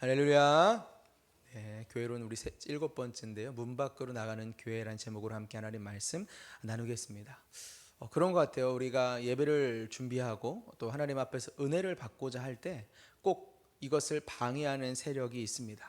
할렐루야. 네, 교회로는 우리 일곱 번째인데요. 문 밖으로 나가는 교회라는 제목으로 함께 하나님 말씀 나누겠습니다. 그런 것 같아요. 우리가 예배를 준비하고 또 하나님 앞에서 은혜를 받고자 할 때 꼭 이것을 방해하는 세력이 있습니다.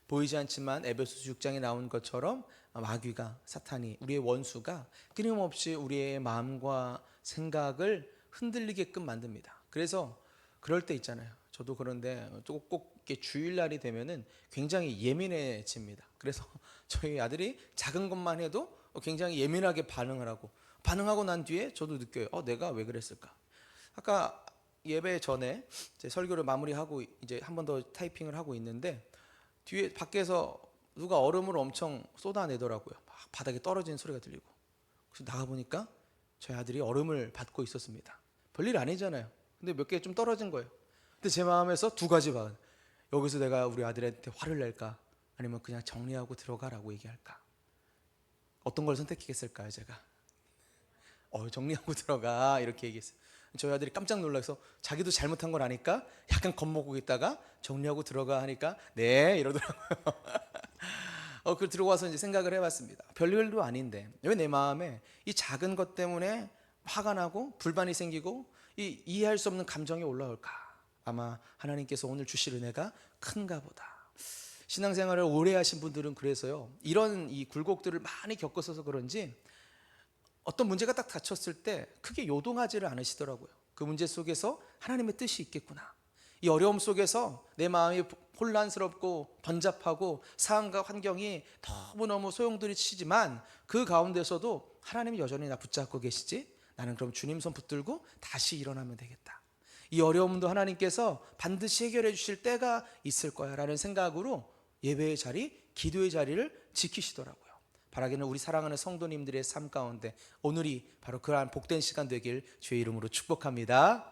보이지 않지만 에베소서 6장에 나온 것처럼 마귀가, 사탄이, 우리의 원수가 끊임없이 우리의 마음과 생각을 흔들리게끔 만듭니다. 그래서 그럴 때 있잖아요. 저도 그런데 꼭 이렇게 주일날이 되면은 굉장히 예민해집니다. 그래서 저희 아들이 작은 것만 해도 굉장히 예민하게 반응하고 난 뒤에 저도 느껴요. 내가 왜 그랬을까? 아까 예배 전에 제 설교를 마무리하고 이제 한 번 더 타이핑을 하고 있는데 뒤에 밖에서 누가 얼음을 엄청 쏟아내더라고요. 막 바닥에 떨어지는 소리가 들리고. 그래서 나가 보니까 저희 아들이 얼음을 받고 있었습니다. 별일 아니잖아요. 근데 몇 개 좀 떨어진 거예요. 근데 제 마음에서 두 가지 반. 여기서 내가 우리 아들한테 화를 낼까? 아니면 그냥 정리하고 들어가라고 얘기할까? 어떤 걸 선택했을까요, 제가? 정리하고 들어가 이렇게 얘기했어요. 저희 아들이 깜짝 놀라서 자기도 잘못한 걸 아니까 약간 겁먹고 있다가 정리하고 들어가 하니까 네 이러더라고요. 그 들어와서 이제 생각을 해봤습니다. 별일도 아닌데 왜 내 마음에 이 작은 것 때문에 화가 나고 불만이 생기고 이 이해할 수 없는 감정이 올라올까? 아마 하나님께서 오늘 주실 은혜가 큰가 보다. 신앙생활을 오래 하신 분들은 그래서요, 이런 이 굴곡들을 많이 겪었어서 그런지 어떤 문제가 딱 닥쳤을 때 크게 요동하지를 않으시더라고요. 그 문제 속에서 하나님의 뜻이 있겠구나. 이 어려움 속에서 내 마음이 혼란스럽고 번잡하고 상황과 환경이 너무너무 소용돌이치지만 그 가운데서도 하나님이 여전히 나 붙잡고 계시지? 나는 그럼 주님 손 붙들고 다시 일어나면 되겠다. 이 어려움도 하나님께서 반드시 해결해 주실 때가 있을 거야 라는 생각으로 예배의 자리, 기도의 자리를 지키시더라고요. 바라기는 우리 사랑하는 성도님들의 삶 가운데 오늘이 바로 그러한 복된 시간 되길 주의 이름으로 축복합니다.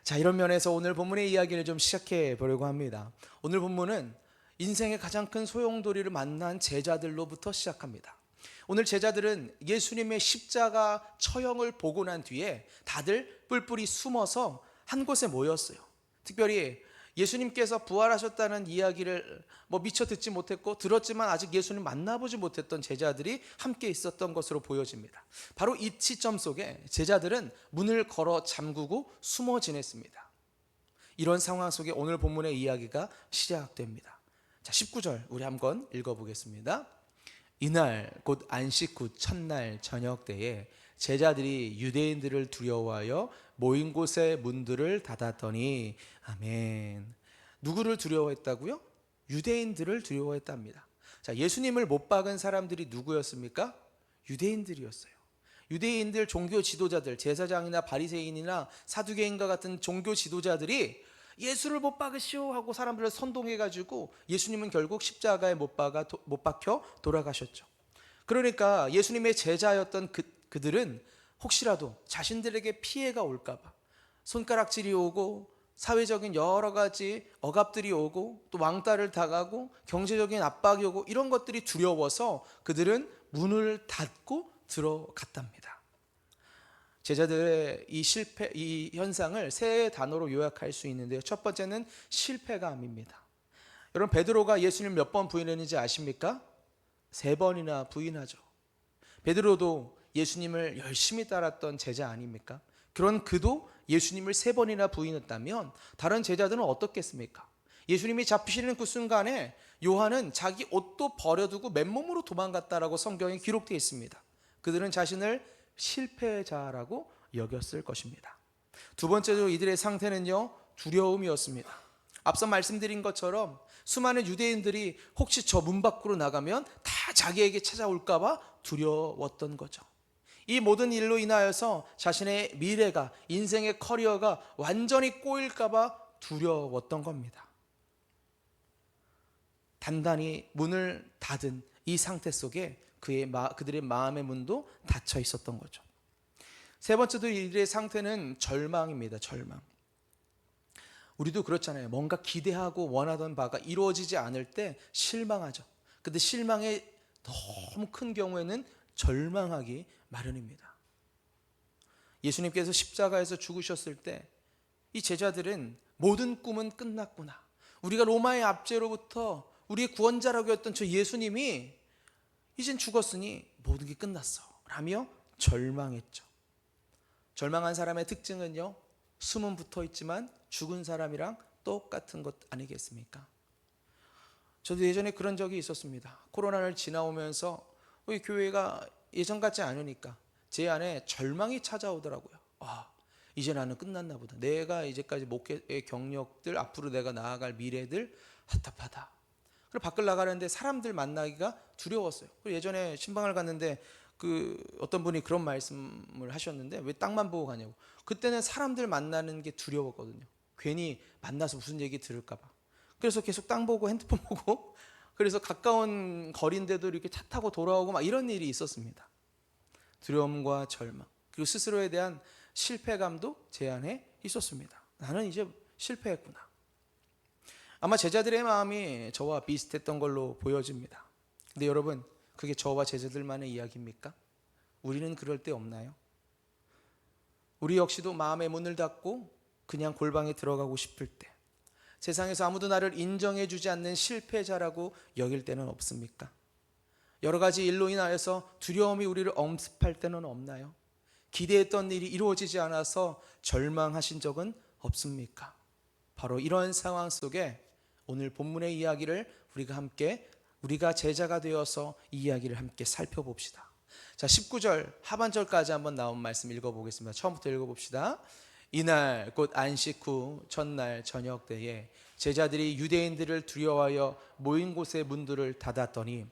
자, 이런 면에서 오늘 본문의 이야기를 좀 시작해 보려고 합니다. 오늘 본문은 인생의 가장 큰 소용돌이를 만난 제자들로부터 시작합니다. 오늘 제자들은 예수님의 십자가 처형을 보고 난 뒤에 다들 뿔뿔이 숨어서 한 곳에 모였어요. 특별히 예수님께서 부활하셨다는 이야기를 미처 듣지 못했고 들었지만 아직 예수님 만나보지 못했던 제자들이 함께 있었던 것으로 보여집니다. 바로 이 시점 속에 제자들은 문을 걸어 잠그고 숨어 지냈습니다. 이런 상황 속에 오늘 본문의 이야기가 시작됩니다. 자, 19절 우리 한번 읽어보겠습니다. 이날 곧 안식 후 첫날 저녁 때에 제자들이 유대인들을 두려워하여 모인 곳의 문들을 닫았더니, 아멘. 누구를 두려워했다고요? 유대인들을 두려워했답니다. 자, 예수님을 못 박은 사람들이 누구였습니까? 유대인들이었어요. 유대인들 종교 지도자들, 제사장이나 바리새인이나 사두개인과 같은 종교 지도자들이 예수를 못 박으시오 하고 사람들을 선동해가지고 예수님은 결국 십자가에 못 박혀 돌아가셨죠. 그러니까 예수님의 제자였던 그들은 혹시라도 자신들에게 피해가 올까봐 손가락질이 오고 사회적인 여러 가지 억압들이 오고 또 왕따를 당하고 경제적인 압박이 오고 이런 것들이 두려워서 그들은 문을 닫고 들어갔답니다. 제자들의 이 현상을 세 단어로 요약할 수 있는데요. 첫 번째는 실패감입니다. 여러분, 베드로가 예수님 몇 번 부인했는지 아십니까? 3번이나 부인하죠. 베드로도 예수님을 열심히 따랐던 제자 아닙니까? 그런 그도 예수님을 3번이나 부인했다면 다른 제자들은 어떻겠습니까? 예수님이 잡히시는 그 순간에 요한은 자기 옷도 버려두고 맨몸으로 도망갔다라고 성경에 기록되어 있습니다. 그들은 자신을 실패자라고 여겼을 것입니다. 두 번째로 이들의 상태는요, 두려움이었습니다. 앞서 말씀드린 것처럼 수많은 유대인들이 혹시 저 문 밖으로 나가면 다 자기에게 찾아올까봐 두려웠던 거죠. 이 모든 일로 인하여서 자신의 미래가, 인생의 커리어가 완전히 꼬일까봐 두려웠던 겁니다. 단단히 문을 닫은 이 상태 속에 그들의 마음의 문도 닫혀 있었던 거죠. 세 번째도 이들의 상태는 절망입니다. 절망. 우리도 그렇잖아요. 뭔가 기대하고 원하던 바가 이루어지지 않을 때 실망하죠. 근데 실망이 너무 큰 경우에는 절망하기 마련입니다. 예수님께서 십자가에서 죽으셨을 때 이 제자들은 모든 꿈은 끝났구나, 우리가 로마의 압제로부터 우리의 구원자라고 했던 저 예수님이 이젠 죽었으니 모든 게 끝났어 라며 절망했죠. 절망한 사람의 특징은요, 숨은 붙어 있지만 죽은 사람이랑 똑같은 것 아니겠습니까? 저도 예전에 그런 적이 있었습니다. 코로나를 지나오면서 우리 교회가 예전 같지 않으니까 제 안에 절망이 찾아오더라고요. 이제 나는 끝났나 보다. 내가 이제까지 목회의 경력들, 앞으로 내가 나아갈 미래들 답답하다. 그리고 밖을 나가는데 사람들 만나기가 두려웠어요. 그리고 예전에 신방을 갔는데 어떤 분이 그런 말씀을 하셨는데 왜 땅만 보고 가냐고. 그때는 사람들 만나는 게 두려웠거든요. 괜히 만나서 무슨 얘기 들을까 봐. 그래서 계속 땅 보고 핸드폰 보고, 그래서 가까운 거리인데도 이렇게 차 타고 돌아오고 막 이런 일이 있었습니다. 두려움과 절망, 그리고 스스로에 대한 실패감도 제 안에 있었습니다. 나는 이제 실패했구나. 아마 제자들의 마음이 저와 비슷했던 걸로 보여집니다. 근데 여러분, 그게 저와 제자들만의 이야기입니까? 우리는 그럴 때 없나요? 우리 역시도 마음의 문을 닫고 그냥 골방에 들어가고 싶을 때, 세상에서 아무도 나를 인정해 주지 않는 실패자라고 여길 때는 없습니까? 여러 가지 일로 인하여서 두려움이 우리를 엄습할 때는 없나요? 기대했던 일이 이루어지지 않아서 절망하신 적은 없습니까? 바로 이런 상황 속에 오늘 본문의 이야기를 우리가 제자가 되어서 이 이야기를 함께 살펴봅시다. 자, 19절 하반절까지 한번 나온 말씀 읽어보겠습니다. 처음부터 읽어봅시다. 이날 곧 안식 후 첫날 저녁 때에 제자들이 유대인들을 두려워하여 모인 곳의 문들을 닫았더니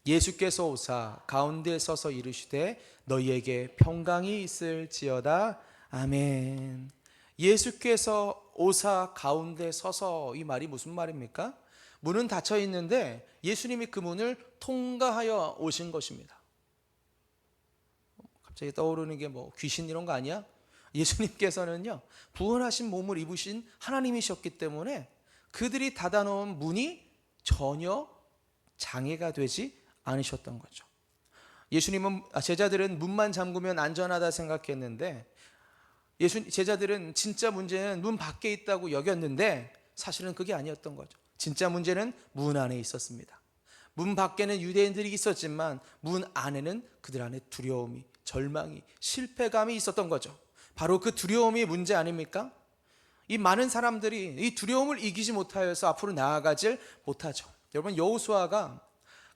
예수께서 오사 가운데 서서 이르시되 너희에게 평강이 있을지어다. 아멘. 예수께서 오사 가운데 서서, 이 말이 무슨 말입니까? 문은 닫혀 있는데 예수님이 그 문을 통과하여 오신 것입니다. 갑자기 떠오르는 게 귀신 이런 거 아니야? 예수님께서는요, 부활하신 몸을 입으신 하나님이셨기 때문에 그들이 닫아놓은 문이 전혀 장애가 되지 않으셨던 거죠. 제자들은 문만 잠그면 안전하다 생각했는데, 제자들은 진짜 문제는 문 밖에 있다고 여겼는데 사실은 그게 아니었던 거죠. 진짜 문제는 문 안에 있었습니다. 문 밖에는 유대인들이 있었지만 문 안에는 그들 안에 두려움이, 절망이, 실패감이 있었던 거죠. 바로 그 두려움이 문제 아닙니까? 이 많은 사람들이 이 두려움을 이기지 못하여서 앞으로 나아가질 못하죠. 여러분, 여호수아가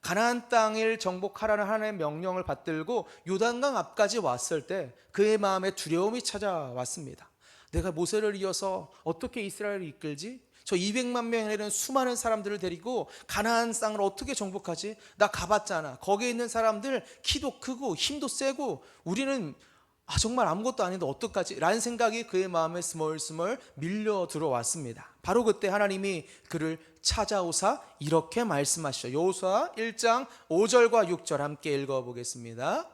가나안 땅을 정복하라는 하나님의 명령을 받들고 요단강 앞까지 왔을 때 그의 마음에 두려움이 찾아왔습니다. 내가 모세를 이어서 어떻게 이스라엘을 이끌지? 저 200만 명에 되는 수많은 사람들을 데리고 가나안 땅을 어떻게 정복하지? 나 가봤잖아. 거기에 있는 사람들 키도 크고 힘도 세고 우리는 정말 아무것도 아닌데 어떡하지? 라는 생각이 그의 마음에 스멀스멀 밀려 들어왔습니다. 바로 그때 하나님이 그를 찾아오사 이렇게 말씀하시죠. 여호수아 1장 5절과 6절 함께 읽어보겠습니다.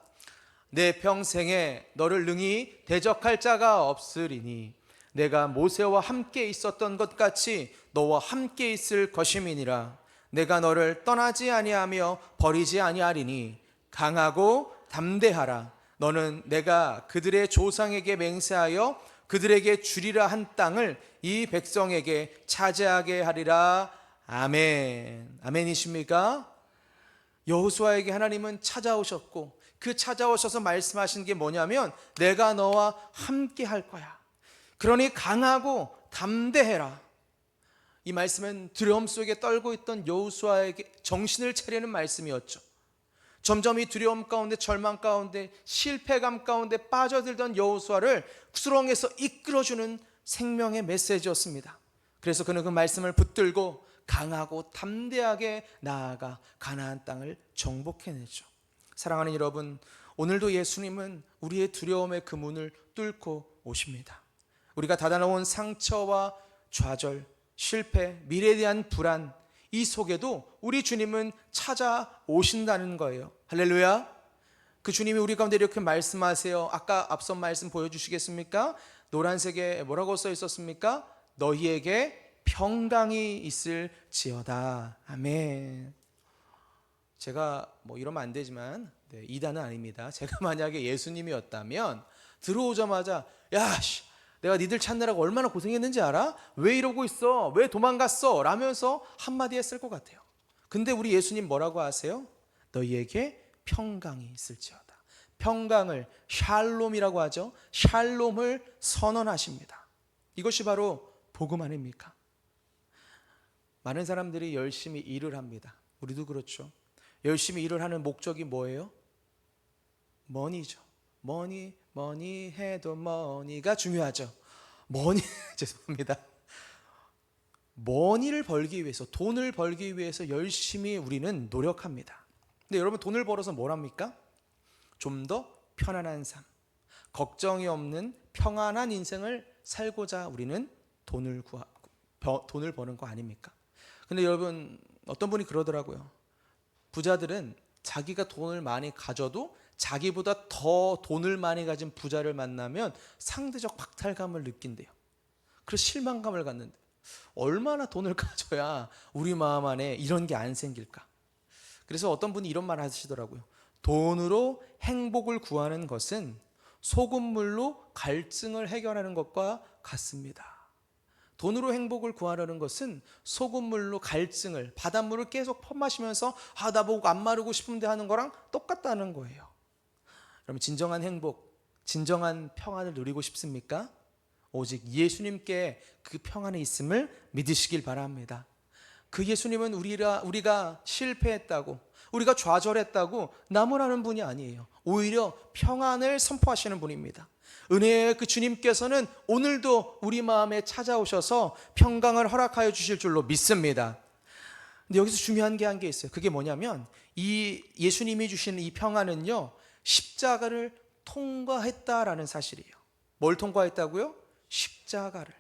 내 평생에 너를 능히 대적할 자가 없으리니 내가 모세와 함께 있었던 것 같이 너와 함께 있을 것임이니라. 내가 너를 떠나지 아니하며 버리지 아니하리니 강하고 담대하라. 너는 내가 그들의 조상에게 맹세하여 그들에게 주리라 한 땅을 이 백성에게 차지하게 하리라. 아멘. 아멘이십니까? 여호수아에게 하나님은 찾아오셨고 그 찾아오셔서 말씀하신 게 뭐냐면 내가 너와 함께 할 거야. 그러니 강하고 담대해라. 이 말씀은 두려움 속에 떨고 있던 여호수아에게 정신을 차리는 말씀이었죠. 점점 이 두려움 가운데, 절망 가운데, 실패감 가운데 빠져들던 여호수아를 수렁에서 이끌어주는 생명의 메시지였습니다. 그래서 그는 그 말씀을 붙들고 강하고 담대하게 나아가 가나안 땅을 정복해내죠. 사랑하는 여러분, 오늘도 예수님은 우리의 두려움의 그 문을 뚫고 오십니다. 우리가 닫아놓은 상처와 좌절, 실패, 미래에 대한 불안, 이 속에도 우리 주님은 찾아오신다는 거예요. 할렐루야. 그 주님이 우리 가운데 이렇게 말씀하세요. 아까 앞선 말씀 보여주시겠습니까? 노란색에 뭐라고 써 있었습니까? 너희에게 평강이 있을지어다. 아멘. 제가 이러면 안 되지만 이단은 아닙니다. 제가 만약에 예수님이었다면 들어오자마자 내가 니들 찾느라고 얼마나 고생했는지 알아? 왜 이러고 있어? 왜 도망갔어? 라면서 한마디 했을 것 같아요. 근데 우리 예수님 뭐라고 하세요? 너희에게 평강이 있을지어다. 평강을 샬롬이라고 하죠. 샬롬을 선언하십니다. 이것이 바로 복음 아닙니까? 많은 사람들이 열심히 일을 합니다. 우리도 그렇죠. 열심히 일을 하는 목적이 뭐예요? 머니죠. 머니 해도 머니가 중요하죠. 머니 죄송합니다. 머니를 벌기 위해서, 돈을 벌기 위해서 열심히 우리는 노력합니다. 근데 여러분, 돈을 벌어서 뭘 합니까? 좀 더 편안한 삶, 걱정이 없는 평안한 인생을 살고자 우리는 돈을 버는 거 아닙니까? 근데 여러분, 어떤 분이 그러더라고요. 부자들은 자기가 돈을 많이 가져도 자기보다 더 돈을 많이 가진 부자를 만나면 상대적 박탈감을 느낀대요. 그래서 실망감을 갖는데, 얼마나 돈을 가져야 우리 마음 안에 이런 게 안 생길까? 그래서 어떤 분이 이런 말 하시더라고요. 돈으로 행복을 구하는 것은 소금물로 갈증을 해결하는 것과 같습니다. 돈으로 행복을 구하려는 것은 소금물로 갈증을, 바닷물을 계속 퍼마시면서 나보고 안 마르고 싶은데 하는 거랑 똑같다는 거예요. 여러분, 진정한 행복, 진정한 평안을 누리고 싶습니까? 오직 예수님께 그 평안이 있음을 믿으시길 바랍니다. 그 예수님은 우리가 실패했다고, 우리가 좌절했다고 나무라는 분이 아니에요. 오히려 평안을 선포하시는 분입니다. 은혜의 그 주님께서는 오늘도 우리 마음에 찾아오셔서 평강을 허락하여 주실 줄로 믿습니다. 근데 여기서 중요한 게 한 게 있어요. 그게 뭐냐면, 이 예수님이 주시는 이 평안은요, 십자가를 통과했다라는 사실이에요. 뭘 통과했다고요? 십자가를.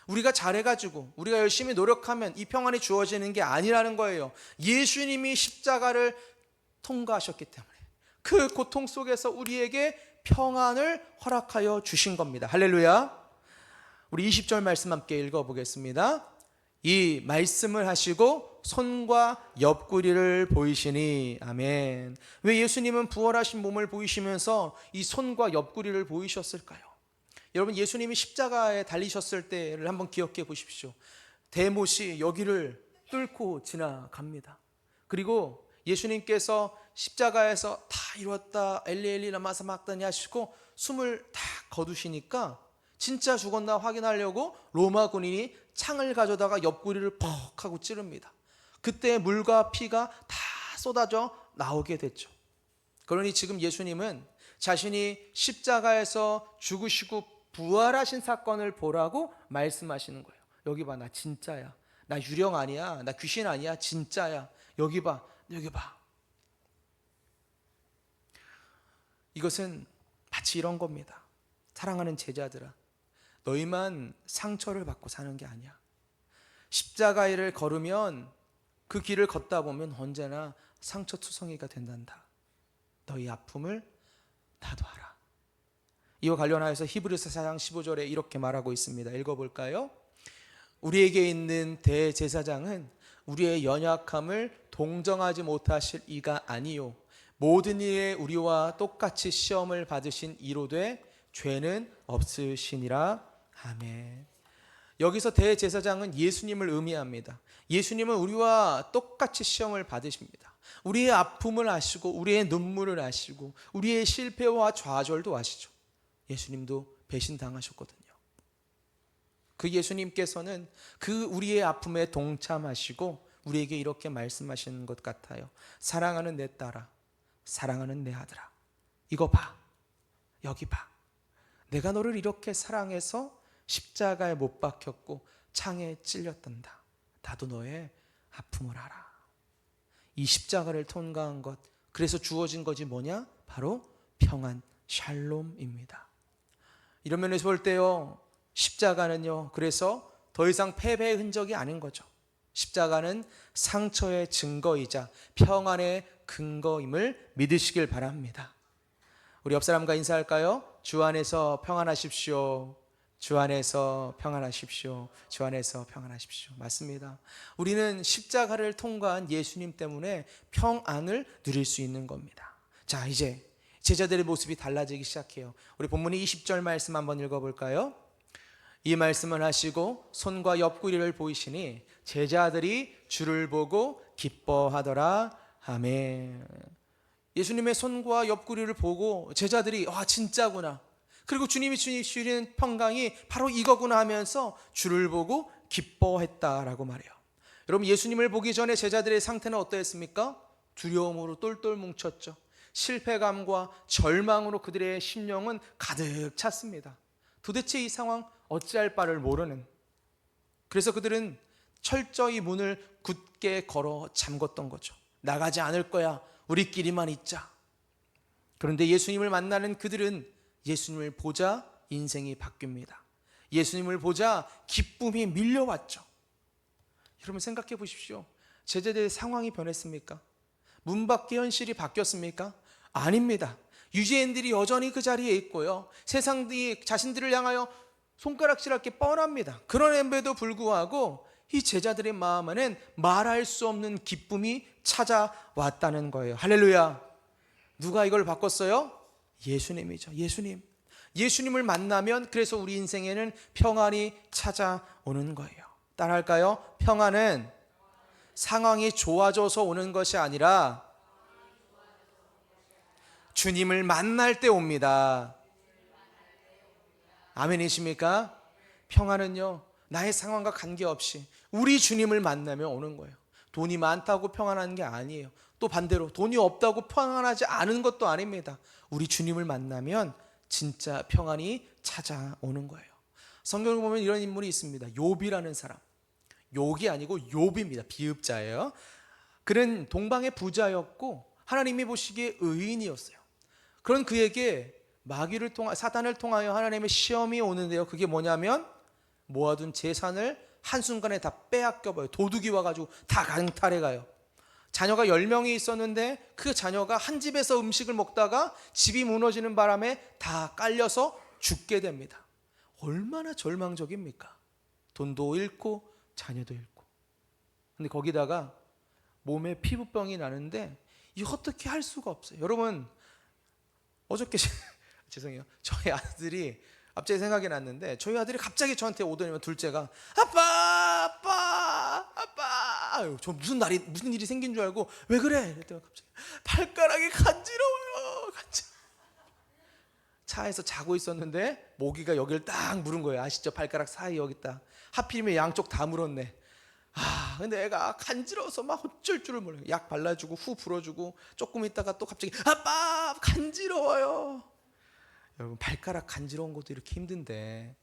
우리가 잘해가지고 우리가 열심히 노력하면 이 평안이 주어지는 게 아니라는 거예요. 예수님이 십자가를 통과하셨기 때문에 그 고통 속에서 우리에게 평안을 허락하여 주신 겁니다. 할렐루야. 우리 20절 말씀 함께 읽어보겠습니다. 이 말씀을 하시고 손과 옆구리를 보이시니. 아멘. 왜 예수님은 부활하신 몸을 보이시면서 이 손과 옆구리를 보이셨을까요? 여러분, 예수님이 십자가에 달리셨을 때를 한번 기억해 보십시오. 대못이 여기를 뚫고 지나갑니다. 그리고 예수님께서 십자가에서 다 이뤘다 엘리 엘리 라마 사박다니 하시고 숨을 다 거두시니까 진짜 죽었나 확인하려고 로마 군인이 창을 가져다가 옆구리를 퍽 하고 찌릅니다. 그때 물과 피가 다 쏟아져 나오게 됐죠. 그러니 지금 예수님은 자신이 십자가에서 죽으시고 부활하신 사건을 보라고 말씀하시는 거예요. 여기 봐, 나 진짜야. 나 유령 아니야. 나 귀신 아니야. 진짜야. 여기 봐, 여기 봐. 이것은 마치 이런 겁니다. 사랑하는 제자들아, 너희만 상처를 받고 사는 게 아니야. 십자가를 걸으면, 그 길을 걷다 보면 언제나 상처투성이가 된단다. 너희 아픔을 나도 알아. 이와 관련하여서 히브리서 4장 15절에 이렇게 말하고 있습니다. 읽어볼까요? 우리에게 있는 대제사장은 우리의 연약함을 동정하지 못하실 이가 아니요 모든 일에 우리와 똑같이 시험을 받으신 이로되 죄는 없으시니라. 아멘. 여기서 대제사장은 예수님을 의미합니다. 예수님은 우리와 똑같이 시험을 받으십니다. 우리의 아픔을 아시고 우리의 눈물을 아시고 우리의 실패와 좌절도 아시죠. 예수님도 배신당하셨거든요. 그 예수님께서는 그 우리의 아픔에 동참하시고 우리에게 이렇게 말씀하시는 것 같아요. 사랑하는 내 딸아, 사랑하는 내 아들아, 이거 봐, 여기 봐. 내가 너를 이렇게 사랑해서 십자가에 못 박혔고 창에 찔렸단다. 나도 너의 아픔을 알아. 이 십자가를 통과한 것, 그래서 주어진 것이 뭐냐? 바로 평안, 샬롬입니다. 이런 면에서 볼 때요, 십자가는요, 그래서 더 이상 패배의 흔적이 아닌 거죠. 십자가는 상처의 증거이자 평안의 근거임을 믿으시길 바랍니다. 우리 옆 사람과 인사할까요? 주 안에서 평안하십시오. 주 안에서 평안하십시오. 주 안에서 평안하십시오. 맞습니다. 우리는 십자가를 통과한 예수님 때문에 평안을 누릴 수 있는 겁니다. 자, 이제 제자들의 모습이 달라지기 시작해요. 우리 본문의 20절 말씀 한번 읽어볼까요? 이 말씀을 하시고 손과 옆구리를 보이시니 제자들이 주를 보고 기뻐하더라. 아멘. 예수님의 손과 옆구리를 보고 제자들이 진짜구나, 그리고 주님이 주시는 평강이 바로 이거구나 하면서 주를 보고 기뻐했다라고 말해요. 여러분, 예수님을 보기 전에 제자들의 상태는 어떠했습니까? 두려움으로 똘똘 뭉쳤죠. 실패감과 절망으로 그들의 심령은 가득 찼습니다. 도대체 이 상황 어찌할 바를 모르는, 그래서 그들은 철저히 문을 굳게 걸어 잠궜던 거죠. 나가지 않을 거야, 우리끼리만 있자. 그런데 예수님을 만나는 그들은 예수님을 보자 인생이 바뀝니다. 예수님을 보자 기쁨이 밀려왔죠. 여러분, 생각해 보십시오. 제자들의 상황이 변했습니까? 문 밖의 현실이 바뀌었습니까? 아닙니다. 유대인들이 여전히 그 자리에 있고요, 세상이 자신들을 향하여 손가락질할 게 뻔합니다. 그럼에도 불구하고 이 제자들의 마음에는 말할 수 없는 기쁨이 찾아왔다는 거예요. 할렐루야. 누가 이걸 바꿨어요? 예수님이죠. 예수님을 만나면 그래서 우리 인생에는 평안이 찾아오는 거예요. 따라할까요? 평안은 상황이 좋아져서 오는 것이 아니라 주님을 만날 때 옵니다. 아멘이십니까? 평안은요, 나의 상황과 관계없이 우리 주님을 만나면 오는 거예요. 돈이 많다고 평안한 게 아니에요. 또 반대로 돈이 없다고 평안하지 않은 것도 아닙니다. 우리 주님을 만나면 진짜 평안이 찾아오는 거예요. 성경을 보면 이런 인물이 있습니다. 욥이라는 사람. 욕이 아니고 욥입니다. 비읍자예요. 그는 동방의 부자였고 하나님이 보시기에 의인이었어요. 그런 그에게 사탄을 통하여 하나님의 시험이 오는데요, 그게 뭐냐면 모아둔 재산을 한순간에 다 빼앗겨버려요. 도둑이 와가지고 다 강탈해 가요. 자녀가 10명이 있었는데 그 자녀가 한 집에서 음식을 먹다가 집이 무너지는 바람에 다 깔려서 죽게 됩니다. 얼마나 절망적입니까? 돈도 잃고 자녀도 잃고. 근데 거기다가 몸에 피부병이 나는데 이 어떻게 할 수가 없어요. 여러분, 어저께 죄송해요, 저희 아들이 갑자기 생각이 났는데, 저희 아들이 갑자기 저한테 오더니만 둘째가 아빠 저 무슨 일이 생긴 줄 알고 왜 그래? 그랬더니 갑자기 발가락이 간지러워요. 차에서 자고 있었는데 모기가 여기를 딱 물은 거예요. 아시죠? 발가락 사이 여기 딱. 하필이면 양쪽 다 물었네. 근데 애가 간지러워서 막 어쩔 줄을 몰라요. 약 발라주고 후 불어주고 조금 있다가 또 갑자기 아빠 간지러워요. 여러분, 발가락 간지러운 것도 이렇게 힘든데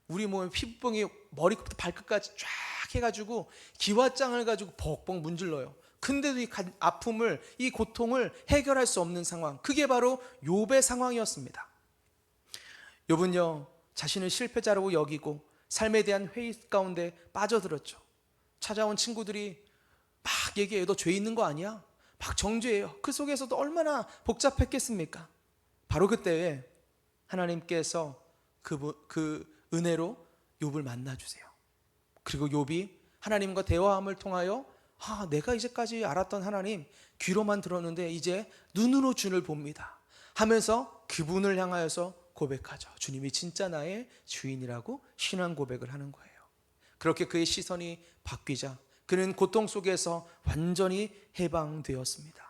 우리 몸에 피부병이 머리부터 발끝까지 쫙 해가지고 기와장을 가지고 벅벅 문질러요. 근데도 이 아픔을, 이 고통을 해결할 수 없는 상황, 그게 바로 욥의 상황이었습니다. 욥은요, 자신을 실패자라고 여기고 삶에 대한 회의 가운데 빠져들었죠. 찾아온 친구들이 막 얘기해요. 너 죄 있는 거 아니야? 막 정죄해요. 그 속에서도 얼마나 복잡했겠습니까? 바로 그때에 하나님께서 그 은혜로 욥을 만나주세요. 그리고 욥이 하나님과 대화함을 통하여 내가 이제까지 알았던 하나님, 귀로만 들었는데 이제 눈으로 주를 봅니다 하면서 그분을 향하여서 고백하죠. 주님이 진짜 나의 주인이라고 신앙 고백을 하는 거예요. 그렇게 그의 시선이 바뀌자 그는 고통 속에서 완전히 해방되었습니다.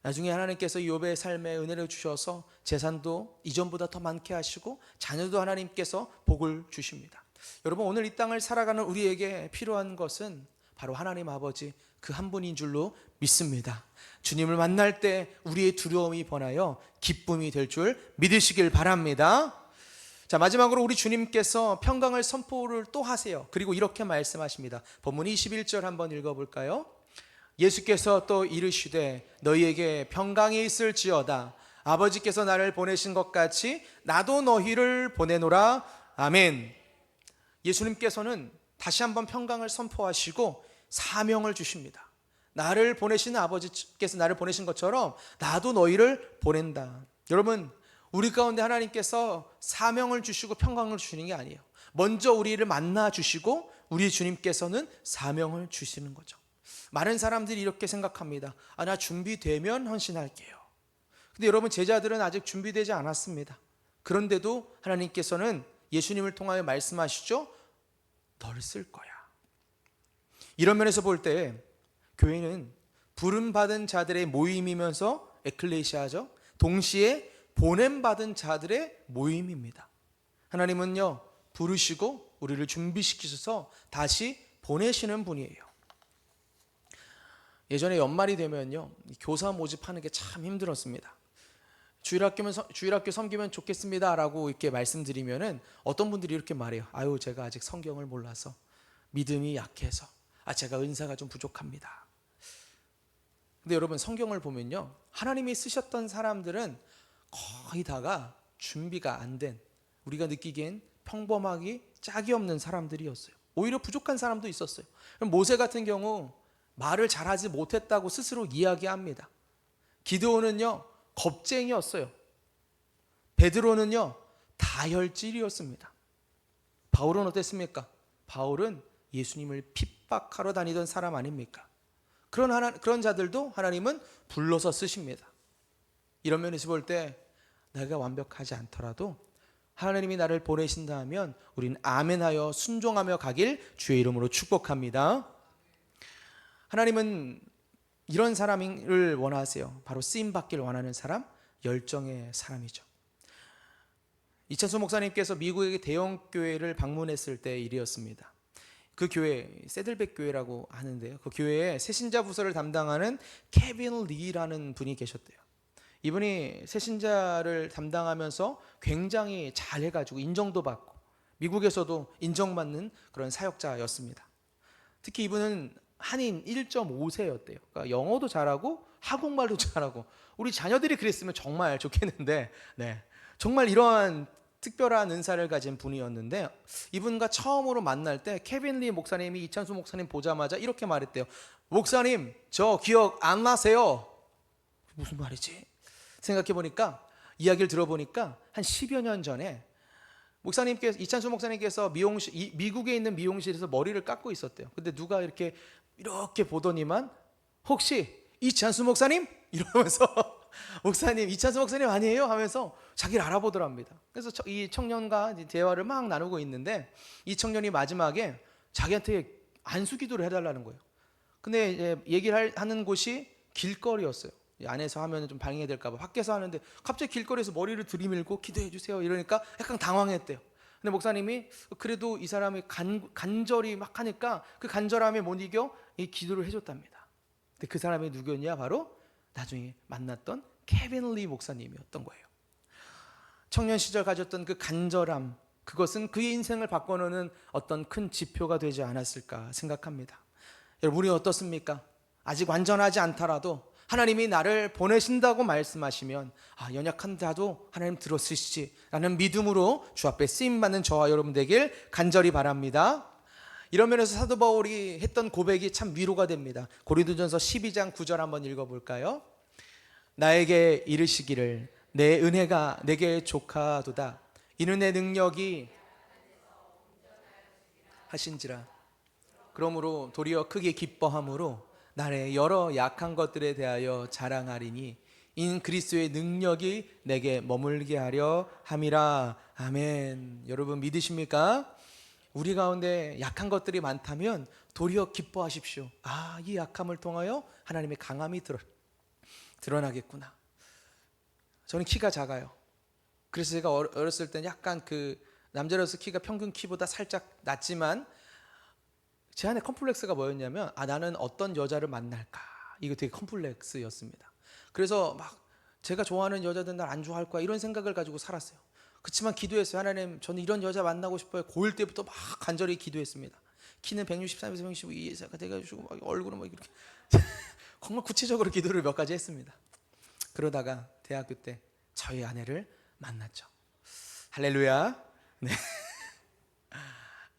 나중에 하나님께서 욥의 삶에 은혜를 주셔서 재산도 이전보다 더 많게 하시고 자녀도 하나님께서 복을 주십니다. 여러분, 오늘 이 땅을 살아가는 우리에게 필요한 것은 바로 하나님 아버지 그 한 분인 줄로 믿습니다. 주님을 만날 때 우리의 두려움이 번하여 기쁨이 될 줄 믿으시길 바랍니다. 자, 마지막으로 우리 주님께서 평강을 선포를 또 하세요. 그리고 이렇게 말씀하십니다. 본문 21절 한번 읽어볼까요? 예수께서 또 이르시되 너희에게 평강이 있을지어다. 아버지께서 나를 보내신 것 같이 나도 너희를 보내노라. 아멘. 예수님께서는 다시 한번 평강을 선포하시고 사명을 주십니다. 나를 보내신 아버지께서 나를 보내신 것처럼 나도 너희를 보낸다. 여러분, 우리 가운데 하나님께서 사명을 주시고 평강을 주시는 게 아니에요. 먼저 우리를 만나 주시고 우리 주님께서는 사명을 주시는 거죠. 많은 사람들이 이렇게 생각합니다. 나 준비되면 헌신할게요. 근데 여러분, 제자들은 아직 준비되지 않았습니다. 그런데도 하나님께서는 예수님을 통하여 말씀하시죠. 너를 쓸 거야. 이런 면에서 볼 때 교회는 부름받은 자들의 모임이면서 에클레시아죠. 동시에 보냄받은 자들의 모임입니다. 하나님은요, 부르시고 우리를 준비시키셔서 다시 보내시는 분이에요. 예전에 연말이 되면요, 교사 모집하는 게 참 힘들었습니다. 주일학교 섬기면 좋겠습니다 라고 이렇게 말씀드리면은 어떤 분들이 이렇게 말해요. 아유, 제가 아직 성경을 몰라서, 믿음이 약해서, 제가 은사가 좀 부족합니다. 근데 여러분, 성경을 보면요, 하나님이 쓰셨던 사람들은 거의 다가 준비가 안 된, 우리가 느끼기엔 평범하기 짝이 없는 사람들이었어요. 오히려 부족한 사람도 있었어요. 모세 같은 경우 말을 잘하지 못했다고 스스로 이야기합니다. 기드온은요, 겁쟁이였어요. 베드로는요, 다혈질이었습니다. 바울은 어땠습니까? 바울은 예수님을 핍박하러 다니던 사람 아닙니까? 그런 자들도 하나님은 불러서 쓰십니다. 이런 면에서 볼 때 내가 완벽하지 않더라도 하나님이 나를 보내신다 하면 우리는 아멘하여 순종하며 가길 주의 이름으로 축복합니다. 하나님은 이런 사람을 원하세요. 바로 쓰임받기를 원하는 사람, 열정의 사람이죠. 이찬수 목사님께서 미국의 대형 교회를 방문했을 때 일이었습니다. 그 교회, 세들백 교회라고 하는데요, 그 교회에 새신자 부서를 담당하는 케빈 리라는 분이 계셨대요. 이분이 새신자를 담당하면서 굉장히 잘해가지고 인정도 받고 미국에서도 인정받는 그런 사역자였습니다. 특히 이분은 한인 1.5세였대요. 그러니까 영어도 잘하고 한국말도 잘하고, 우리 자녀들이 그랬으면 정말 좋겠는데, 정말 이러한 특별한 은사를 가진 분이었는데, 이분과 처음으로 만날 때 케빈 리 목사님이 이찬수 목사님 보자마자 이렇게 말했대요. 목사님, 저 기억 안 나세요? 무슨 말이지? 생각해 보니까, 이야기를 들어보니까 한 10여 년 전에 목사님께서, 이찬수 목사님께서 미국에 있는 미용실에서 머리를 깎고 있었대요. 근데 누가 이렇게 보더니만, 혹시 이찬수 목사님? 이러면서 목사님, 이찬수 목사님 아니에요? 하면서 자기를 알아보더랍니다. 그래서 이 청년과 대화를 막 나누고 있는데, 이 청년이 마지막에 자기한테 안수 기도를 해달라는 거예요. 근데 이제 얘기를 하는 곳이 길거리였어요. 안에서 하면 좀 방해될까 봐 밖에서 하는데, 갑자기 길거리에서 머리를 들이밀고 기도해 주세요 이러니까 약간 당황했대요. 근데 목사님이 그래도 이 사람이 간절히 막 하니까 그 간절함에 못 이겨 이 기도를 해줬답니다. 근데 그 사람이 누구였냐? 바로 나중에 만났던 케빈 리 목사님이었던 거예요. 청년 시절 가졌던 그 간절함, 그것은 그의 인생을 바꿔놓는 어떤 큰 지표가 되지 않았을까 생각합니다. 여러분, 우리 어떻습니까? 아직 완전하지 않더라도 하나님이 나를 보내신다고 말씀하시면, 연약한 자도 하나님 들어쓰시지라는 믿음으로 주 앞에 쓰임받는 저와 여러분 되길 간절히 바랍니다. 이런 면에서 사도 바울이 했던 고백이 참 위로가 됩니다. 고린도전서 12장 9절 한번 읽어볼까요? 나에게 이르시기를 내 은혜가 내게 족하도다. 이는 내 능력이 하신지라. 그러므로 도리어 크게 기뻐함으로 나의 여러 약한 것들에 대하여 자랑하리니 인 그리스도의 능력이 내게 머물게 하려 함이라. 아멘. 여러분 믿으십니까? 우리 가운데 약한 것들이 많다면 도리어 기뻐하십시오. 이 약함을 통하여 하나님의 강함이 드러나겠구나. 저는 키가 작아요. 그래서 제가 어렸을 때 약간 남자로서 키가 평균 키보다 살짝 낮지만, 제 안에 컴플렉스가 뭐였냐면, 나는 어떤 여자를 만날까, 이거 되게 컴플렉스였습니다. 그래서 막 제가 좋아하는 여자들은 날 안 좋아할 거야, 이런 생각을 가지고 살았어요. 그렇지만 기도했어요. 하나님, 저는 이런 여자 만나고 싶어요. 고1 때부터 막 간절히 기도했습니다. 키는 163에서 162가 돼가지고 막 얼굴은 막 이렇게 정말 구체적으로 기도를 몇 가지 했습니다. 그러다가 대학교 때 저희 아내를 만났죠. 할렐루야. 네.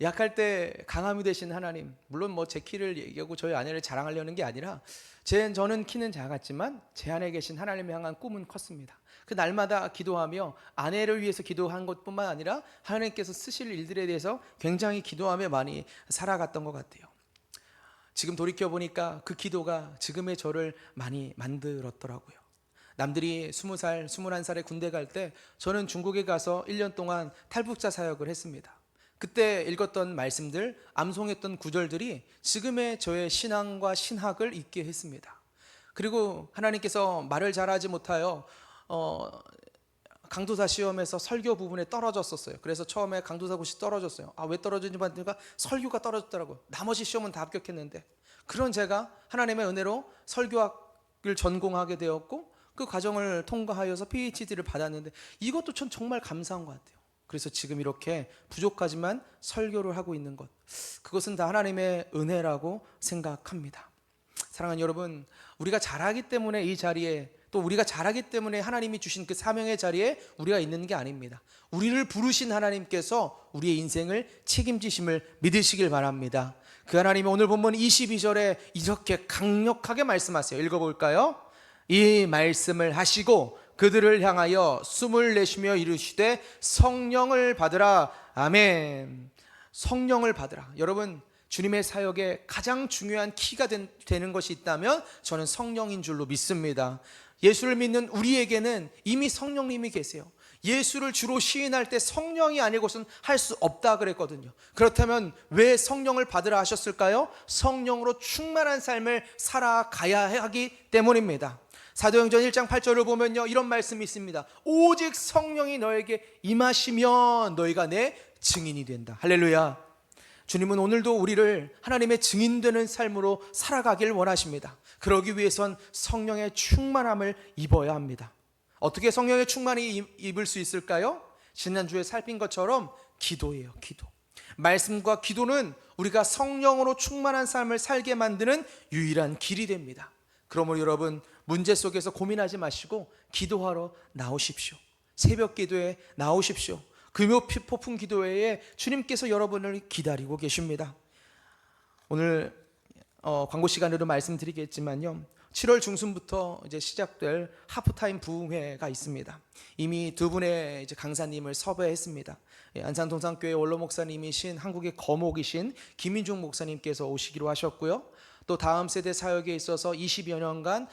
약할 때 강함이 되신 하나님, 물론 제 키를 얘기하고 저희 아내를 자랑하려는 게 아니라, 저는 키는 작았지만 제 안에 계신 하나님을 향한 꿈은 컸습니다. 그 날마다 기도하며 아내를 위해서 기도한 것뿐만 아니라 하나님께서 쓰실 일들에 대해서 굉장히 기도하며 많이 살아갔던 것 같아요. 지금 돌이켜보니까 그 기도가 지금의 저를 많이 만들었더라고요. 남들이 20살, 21살에 군대 갈 때 저는 중국에 가서 1년 동안 탈북자 사역을 했습니다. 그때 읽었던 말씀들, 암송했던 구절들이 지금의 저의 신앙과 신학을 있게 했습니다. 그리고 하나님께서 말을 잘하지 못하여 강도사 시험에서 설교 부분에 떨어졌었어요. 그래서 처음에 강도사 고시 떨어졌어요. 왜 떨어졌는지 봤더니 설교가 떨어졌더라고요. 나머지 시험은 다 합격했는데, 그런 제가 하나님의 은혜로 설교학을 전공하게 되었고 그 과정을 통과하여서 PhD를 받았는데, 이것도 전 정말 감사한 것 같아요. 그래서 지금 이렇게 부족하지만 설교를 하고 있는 것, 그것은 다 하나님의 은혜라고 생각합니다. 사랑하는 여러분, 우리가 잘하기 때문에 이 자리에, 또 우리가 잘하기 때문에 하나님이 주신 그 사명의 자리에 우리가 있는 게 아닙니다. 우리를 부르신 하나님께서 우리의 인생을 책임지심을 믿으시길 바랍니다. 그 하나님이 오늘 본문 22절에 이렇게 강력하게 말씀하세요. 읽어볼까요? 이 말씀을 하시고 그들을 향하여 숨을 내쉬며 이르시되 성령을 받으라. 아멘. 성령을 받으라. 여러분, 주님의 사역에 가장 중요한 키가 되는 것이 있다면 저는 성령인 줄로 믿습니다. 예수를 믿는 우리에게는 이미 성령님이 계세요. 예수를 주로 시인할 때 성령이 아니고서는 할 수 없다 그랬거든요. 그렇다면 왜 성령을 받으라 하셨을까요? 성령으로 충만한 삶을 살아가야 하기 때문입니다. 사도행전 1장 8절을 보면요, 이런 말씀이 있습니다. 오직 성령이 너에게 임하시면 너희가 내 증인이 된다. 할렐루야. 주님은 오늘도 우리를 하나님의 증인되는 삶으로 살아가길 원하십니다. 그러기 위해선 성령의 충만함을 입어야 합니다. 어떻게 성령의 충만이 입을 수 있을까요? 지난주에 살핀 것처럼 기도예요. 기도. 말씀과 기도는 우리가 성령으로 충만한 삶을 살게 만드는 유일한 길이 됩니다. 그러므로 여러분, 문제 속에서 고민하지 마시고 기도하러 나오십시오. 새벽 기도에 나오십시오. 금요 폭풍 기도회에 주님께서 여러분을 기다리고 계십니다. 오늘 광고 시간으로 말씀드리겠지만요, 7월 중순부터 이제 시작될 하프타임 부흥회가 있습니다. 이미 두 분의 이제 강사님을 섭외했습니다. 안산동산교회 원로 목사님이신 한국의 거목이신 김민중 목사님께서 오시기로 하셨고요. 또 다음 세대 사역에 있어서 20여 년간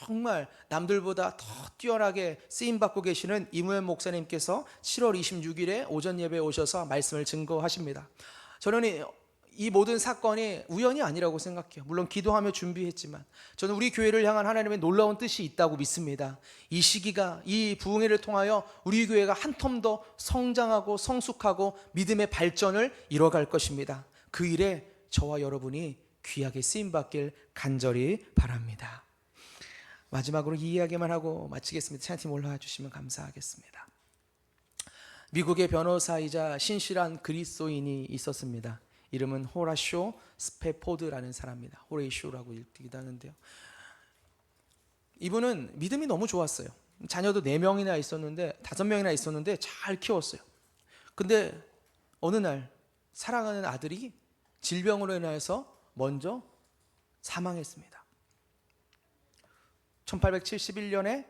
정말 남들보다 더 뛰어나게 쓰임받고 계시는 이무현 목사님께서 7월 26일에 오전 예배에 오셔서 말씀을 증거하십니다. 저는 이 모든 사건이 우연이 아니라고 생각해요. 물론 기도하며 준비했지만 저는 우리 교회를 향한 하나님의 놀라운 뜻이 있다고 믿습니다. 이 시기가, 이 부흥회를 통하여 우리 교회가 한 텀 더 성장하고 성숙하고 믿음의 발전을 이뤄갈 것입니다. 그 일에 저와 여러분이 귀하게 쓰임받길 간절히 바랍니다. 마지막으로 이 이야기만 하고 마치겠습니다. 찬양팀 올라와 주시면 감사하겠습니다. 미국의 변호사이자 신실한 그리스도인이 있었습니다. 이름은 호라쇼 스페포드라는 사람입니다. 호레이쇼라고 읽기도 하는데요, 이분은 믿음이 너무 좋았어요. 자녀도 4명이나 있었는데 5명이나 있었는데 잘 키웠어요. 근데 어느 날 사랑하는 아들이 질병으로 인해서 먼저 사망했습니다. 1871년에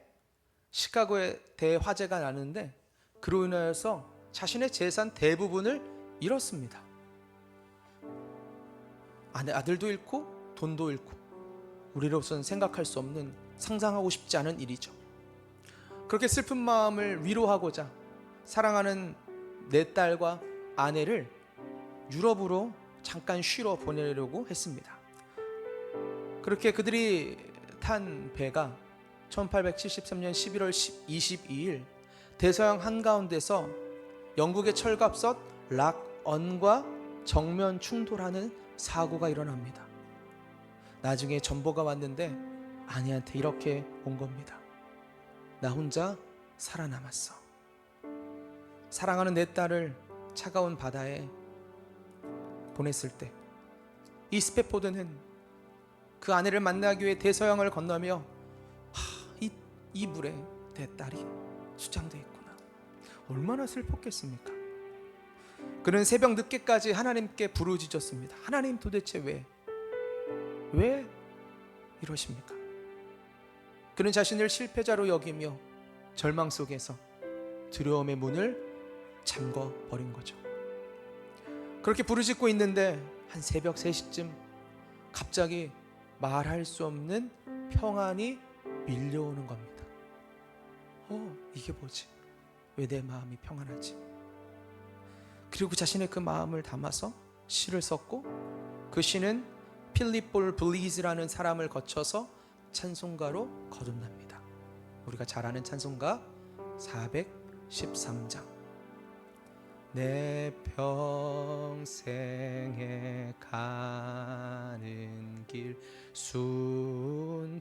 시카고에 대화재가 나는데 그로 인하여서 자신의 재산 대부분을 잃었습니다. 아들도 잃고 돈도 잃고, 우리로서는 생각할 수 없는, 상상하고 싶지 않은 일이죠. 그렇게 슬픈 마음을 위로하고자 사랑하는 4딸과 아내를 유럽으로 잠깐 쉬러 보내려고 했습니다. 그렇게 그들이 탄 배가 1873년 11월 22일 대서양 한가운데서 영국의 철갑선 락언과 정면 충돌하는 사고가 일어납니다. 나중에 전보가 왔는데 아내한테 이렇게 온 겁니다. 나 혼자 살아남았어. 사랑하는 4딸을 차가운 바다에 보냈을 때 이 스페포드는 그 아내를 만나기 위해 대서양을 건너며 이 물에 내 딸이 수장되어 있구나. 얼마나 슬펐겠습니까? 그는 새벽 늦게까지 하나님께 부르짖었습니다. 하나님, 도대체 왜 이러십니까? 그는 자신을 실패자로 여기며 절망 속에서 두려움의 문을 잠궈 버린 거죠. 그렇게 부르짖고 있는데 한 새벽 3시쯤 갑자기 말할 수 없는 평안이 밀려오는 겁니다. 이게 뭐지? 왜 내 마음이 평안하지? 그리고 자신의 그 마음을 담아서 시를 썼고, 그 시는 필립 볼 블리즈라는 사람을 거쳐서 찬송가로 거듭납니다. 우리가 잘 아는 찬송가 413장. 내 평생에 가는 길 순탄하여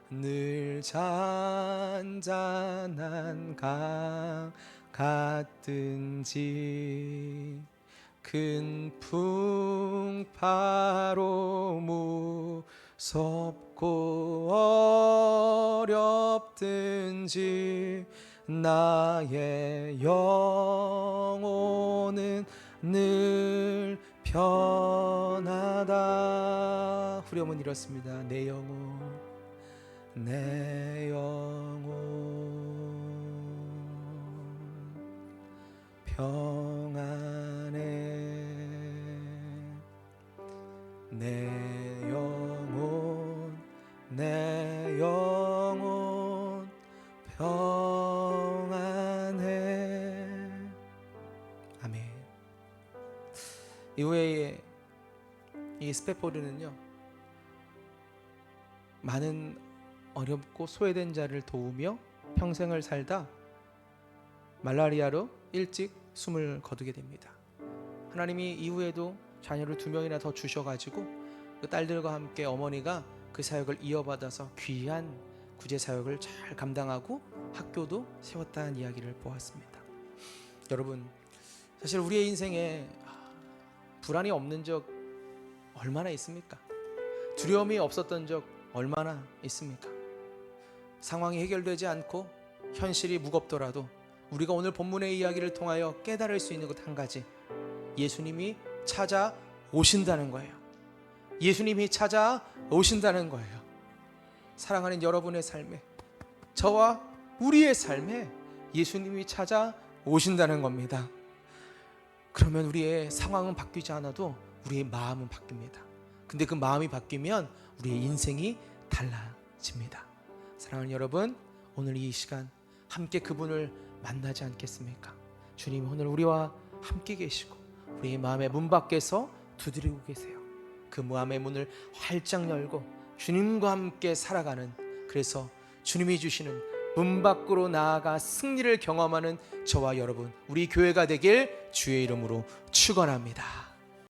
늘 잔잔한 강 같든지 큰 풍파로 무섭고 어렵든지 나의 영혼은 늘 편하다. 후렴은 이렇습니다. 내 영혼, 내 영혼 평안해. 내 영혼, 내 영혼 평안해. 아멘. 이후에 이 스패포드는요, 많은 어렵고 소외된 자를 도우며 평생을 살다 말라리아로 일찍 숨을 거두게 됩니다. 하나님이 이후에도 자녀를 2명이나 더 주셔가지고 그 딸들과 함께 어머니가 그 사역을 이어받아서 귀한 구제 사역을 잘 감당하고 학교도 세웠다는 이야기를 보았습니다. 여러분, 사실 우리의 인생에 불안이 없는 적 얼마나 있습니까? 두려움이 없었던 적 얼마나 있습니까? 상황이 해결되지 않고 현실이 무겁더라도 우리가 오늘 본문의 이야기를 통하여 깨달을 수 있는 것 한 가지, 예수님이 찾아오신다는 거예요. 예수님이 찾아오신다는 거예요. 사랑하는 여러분의 삶에, 저와 우리의 삶에 예수님이 찾아오신다는 겁니다. 그러면 우리의 상황은 바뀌지 않아도 우리의 마음은 바뀝니다. 근데 그 마음이 바뀌면 우리의 인생이 달라집니다. 사랑하는 여러분, 오늘 이 시간 함께 그분을 만나지 않겠습니까? 주님 오늘 우리와 함께 계시고 우리의 마음의 문 밖에서 두드리고 계세요. 그 마음의 문을 활짝 열고 주님과 함께 살아가는, 그래서 주님이 주시는 문 밖으로 나아가 승리를 경험하는 저와 여러분, 우리 교회가 되길 주의 이름으로 축원합니다.